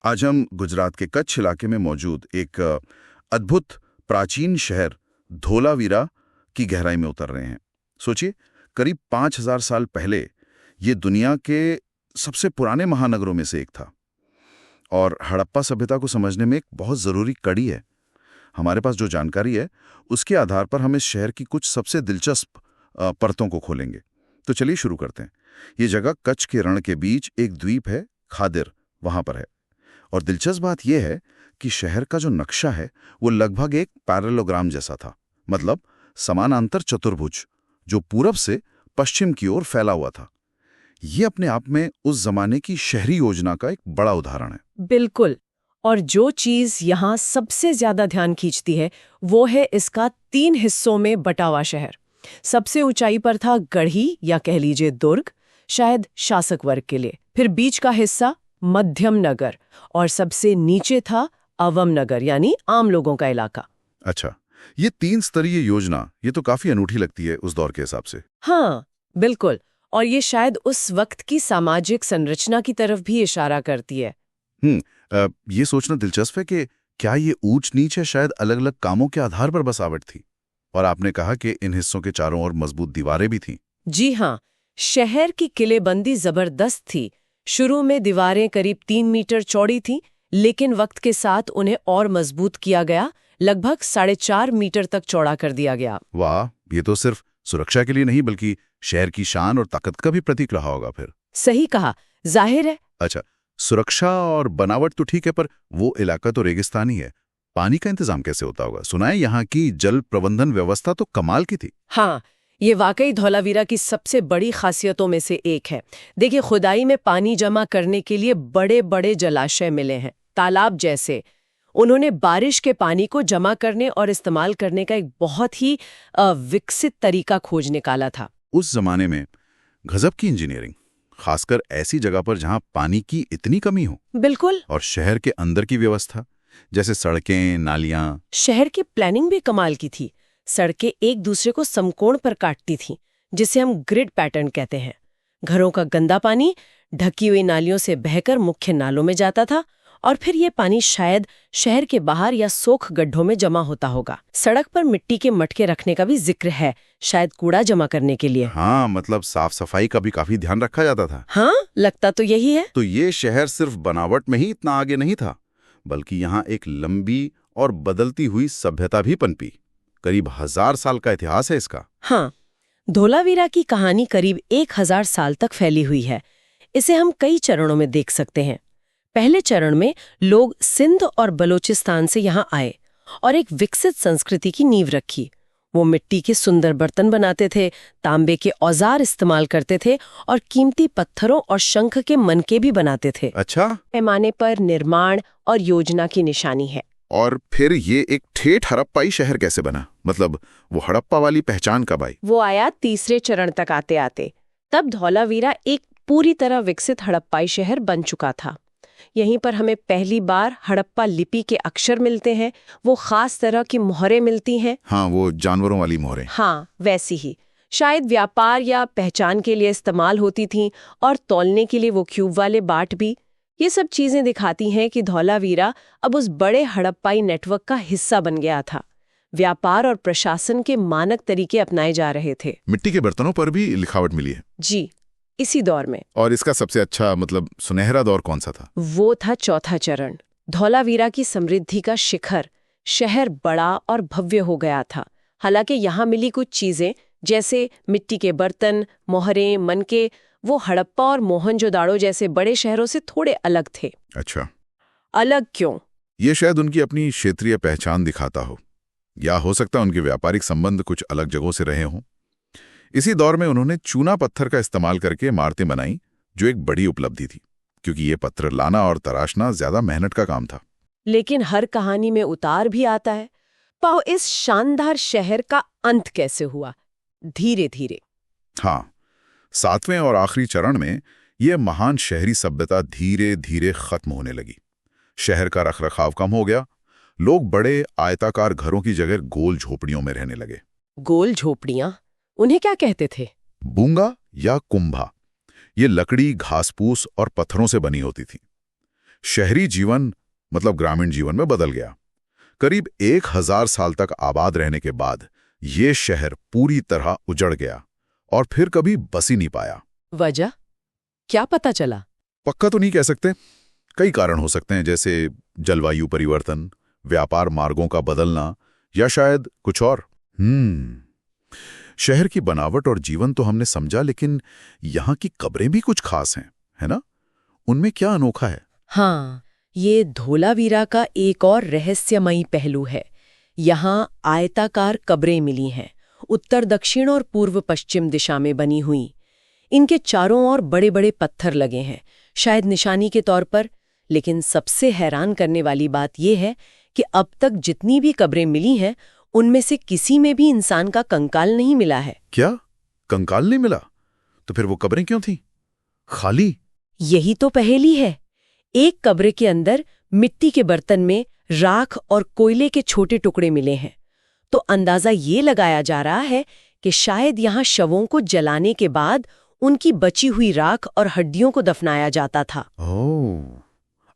आज हम गुजरात के कच्छ इलाके में मौजूद एक अद्भुत प्राचीन शहर धोलावीरा की गहराई में उतर रहे हैं। सोचिए, करीब 5000 साल पहले ये दुनिया के सबसे पुराने महानगरों में से एक था और हड़प्पा सभ्यता को समझने में एक बहुत ज़रूरी कड़ी है। हमारे पास जो जानकारी है उसके आधार पर हम इस शहर की कुछ सबसे दिलचस्प परतों को खोलेंगे। तो चलिए शुरू करते हैं। ये जगह कच्छ के रण के बीच एक द्वीप है, खादिर, वहां पर है। और दिलचस्प बात यह है कि शहर का जो नक्शा है वो लगभग एक पैरेललोग्राम जैसा था, मतलब समानांतर चतुर्भुज जो पूरब से पश्चिम की ओर फैला हुआ था। ये अपने आप में उस जमाने की शहरी योजना का एक बड़ा उदाहरण है। बिल्कुल। और जो चीज यहाँ सबसे ज्यादा ध्यान खींचती है वो है इसका 3 हिस्सों में बटा हुआ शहर। सबसे ऊंचाई पर था गढ़ी या कह लीजिए दुर्ग, शायद शासक वर्ग के लिए। फिर बीच का हिस्सा मध्यम नगर और सबसे नीचे था अवम नगर यानी आम लोगों का इलाका। अच्छा, ये 3 स्तरीय योजना ये तो काफी अनूठी लगती है उस दौर के हिसाब से। हाँ, बिल्कुल। और ये शायद उस वक्त की सामाजिक संरचना की तरफ भी इशारा करती है। ये सोचना दिलचस्प है कि क्या ये ऊंच नीच है, शायद अलग अलग कामों के आधार पर बसावट थी। और आपने कहा कि इन हिस्सों के चारों ओर मजबूत दीवारें भी थीं। जी हाँ, शहर की किलेबंदी जबरदस्त थी। शुरू में दीवारें करीब 3 मीटर चौड़ी थीं, लेकिन वक्त के साथ उन्हें और मजबूत किया गया, लगभग 4.5 मीटर तक चौड़ा कर दिया गया। वाह, ये तो सिर्फ सुरक्षा के लिए नहीं बल्कि शहर की शान और ताकत का भी प्रतीक रहा होगा फिर। सही कहा, जाहिर है। अच्छा, सुरक्षा और बनावट तो ठीक है, पर वो इलाका तो रेगिस्तानी है। पानी का इंतजाम कैसे होता होगा? सुना है यहाँ की जल प्रबंधन व्यवस्था तो कमाल की थी। हाँ, ये वाकई धौलावीरा की सबसे बड़ी खासियतों में से एक है। देखिए, खुदाई में पानी जमा करने के लिए बड़े बड़े जलाशय मिले हैं, तालाब जैसे। उन्होंने बारिश के पानी को जमा करने और इस्तेमाल करने का एक बहुत ही विकसित तरीका खोज निकाला था। उस जमाने में गजब की इंजीनियरिंग, खासकर ऐसी जगह पर जहां पानी की इतनी कमी हो। बिल्कुल। और शहर के अंदर की व्यवस्था, जैसे सड़कें, नालियां। शहर की प्लानिंग भी कमाल की थी। सड़कें एक दूसरे को समकोण पर काटती थीं, जिसे हम ग्रिड पैटर्न कहते हैं। घरों का गंदा पानी ढकी हुई नालियों से बहकर मुख्य नालों में जाता था और फिर ये पानी शायद शहर के बाहर या सोख गड्ढों में जमा होता होगा। सड़क पर मिट्टी के मटके रखने का भी जिक्र है, शायद कूड़ा जमा करने के लिए। हाँ, मतलब साफ सफाई का भी काफी ध्यान रखा जाता था। हाँ, लगता तो यही है। तो ये शहर सिर्फ बनावट में ही इतना आगे नहीं था, बल्कि यहाँ एक लंबी और बदलती हुई सभ्यता भी पनपी। करीब 1000 साल का इतिहास है इसका। हाँ, धोलावीरा की कहानी करीब 1000 साल तक फैली हुई है। इसे हम कई चरणों में देख सकते हैं। पहले चरण में लोग सिंध और बलोचिस्तान से यहाँ आए और एक विकसित संस्कृति की नींव रखी। वो मिट्टी के सुंदर बर्तन बनाते थे, तांबे के औजार इस्तेमाल करते थे और कीमती पत्थरों और शंख के मनके भी बनाते थे। अच्छा, पैमाने पर निर्माण और योजना की निशानी है। और फिर ये एक ठेठ हड़प्पाई शहर कैसे बना? मतलब वो हड़प्पा वाली पहचान कब आई? वो आया तीसरे चरण तक आते आते। तब धौलावीरा एक पूरी तरह विकसित हड़प्पाई शहर बन चुका था। यहीं पर हमें पहली बार हड़प्पा लिपि के अक्षर मिलते हैं। वो खास तरह की मोहरें मिलती हैं। हाँ, वो जानवरों वाली मोहरें। हाँ, वैसी ही। शायद व्यापार या पहचान के लिए इस्तेमाल होती थीं और तौलने के लिए वो क्यूब वाले बाट भी। ये सब चीजें दिखाती हैं कि धौलावीरा अब उस बड़े हड़प्पाई नेटवर्क का हिस्सा बन गया था। व्यापार और प्रशासन के मानक तरीके अपनाए जा रहे थे। मिट्टी के बर्तनों पर भी लिखावट मिली है। जी, इसी दौर में। और इसका सबसे अच्छा मतलब सुनहरा दौर कौन सा था? वो था चौथा चरण, धौलावीरा की समृद्धि का शिखर। शहर बड़ा और भव्य हो गया था। हालांकि यहाँ मिली कुछ चीजें जैसे मिट्टी के बर्तन, मोहरें, मनके, वो हड़प्पा और मोहनजोदाड़ो जैसे बड़े शहरों से थोड़े अलग थे। अच्छा, अलग क्यों? ये शायद उनकी अपनी क्षेत्रीय पहचान दिखाता हो, या हो सकता है उनके व्यापारिक संबंध कुछ अलग जगहों से रहे हों। इसी दौर में उन्होंने चूना पत्थर का इस्तेमाल करके इमारतें बनाई, जो एक बड़ी उपलब्धि थी, क्योंकि ये पत्थर लाना और तराशना ज्यादा मेहनत का काम था। लेकिन हर कहानी में उतार भी आता है। पाओ, इस शानदार शहर का अंत कैसे हुआ? धीरे धीरे। हाँ, 7वें और आखिरी चरण में यह महान शहरी सभ्यता धीरे धीरे खत्म होने लगी। शहर का रखरखाव कम हो गया। लोग बड़े आयताकार घरों की जगह गोल झोपड़ियों में रहने लगे। गोल झोपड़ियां, उन्हें क्या कहते थे? बूंगा या कुंभा। ये लकड़ी, घासपूस और पत्थरों से बनी होती थी। शहरी जीवन मतलब ग्रामीण जीवन में बदल गया। करीब 1000 साल तक आबाद रहने के बाद ये शहर पूरी तरह उजड़ गया और फिर कभी बस ही नहीं पाया। वजह क्या पता चला? पक्का तो नहीं कह सकते, कई कारण हो सकते हैं, जैसे जलवायु परिवर्तन, व्यापार मार्गों का बदलना या शायद कुछ और। शहर की बनावट और जीवन तो हमने समझा, लेकिन यहाँ की कब्रें भी कुछ खास हैं, है ना? उनमें क्या अनोखा है? हाँ, ये धोलावीरा का एक और रहस्यमयी पहलू है। यहाँ आयताकार कब्रें मिली हैं, उत्तर दक्षिण और पूर्व पश्चिम दिशा में बनी हुई। इनके चारों ओर बड़े बड़े पत्थर लगे हैं, शायद निशानी के तौर पर। लेकिन सबसे हैरान करने वाली बात यह है कि अब तक जितनी भी कब्रें मिली हैं, उनमें से किसी में भी इंसान का कंकाल नहीं मिला है। क्या कंकाल नहीं मिला? तो फिर वो कब्रें क्यों थीं? खाली? यही तो पहेली है। एक कब्र के अंदर मिट्टी के बर्तन में राख और कोयले के छोटे टुकड़े मिले हैं। तो अंदाजा ये लगाया जा रहा है कि शायद यहाँ शवों को जलाने के बाद उनकी बची हुई राख और हड्डियों को दफनाया जाता था। ओह,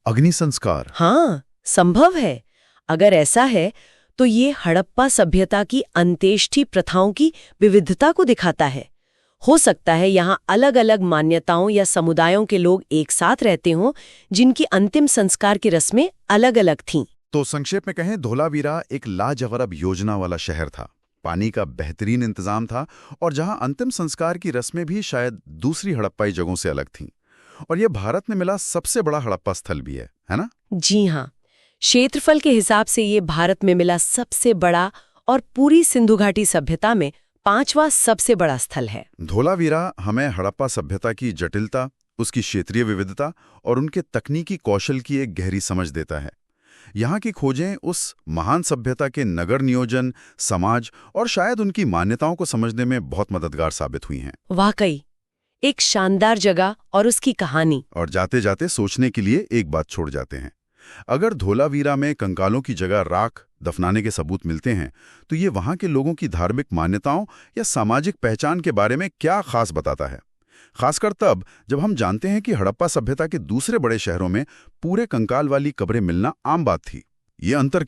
अग्नि संस्कार। हाँ, संभव है। अगर ऐसा है तो ये हड़प्पा सभ्यता की अंत्येष्टि प्रथाओं की विविधता को दिखाता है। हो सकता है यहाँ अलग अलग मान्यताओं या समुदायों के लोग एक साथ रहते हों, जिनकी अंतिम संस्कार की रस्में अलग अलग थीं। तो संक्षेप में कहें, धोलावीरा एक लाजवाब योजना वाला शहर था। पानी का बेहतरीन इंतजाम था और जहां अंतिम संस्कार की रस्में भी शायद दूसरी हड़प्पाई जगहों से अलग थीं। और यह भारत में मिला सबसे बड़ा हड़प्पा स्थल भी है ना? जी हाँ, क्षेत्रफल के हिसाब से ये भारत में मिला सबसे बड़ा और पूरी सिंधु घाटी सभ्यता में 5वां सबसे बड़ा स्थल है। धोलावीरा हमें हड़प्पा सभ्यता की जटिलता, उसकी क्षेत्रीय विविधता और उनके तकनीकी कौशल की एक गहरी समझ देता है। यहाँ की खोजें उस महान सभ्यता के नगर नियोजन, समाज और शायद उनकी मान्यताओं को समझने में बहुत मददगार साबित हुई हैं। वाकई एक शानदार जगह और उसकी कहानी। और जाते जाते सोचने के लिए एक बात छोड़ जाते हैं। अगर धोलावीरा में कंकालों की जगह राख दफनाने के सबूत मिलते हैं, तो ये वहाँ के लोगों की धार्मिक मान्यताओं या सामाजिक पहचान के बारे में क्या खास बताता है? खासकर तब जब हम जानते हैं कि हड़प्पा सभ्यता के दूसरे बड़े शहरों में पूरे कंकाल वाली कब्रें मिलना आम बात थी। ये अंतर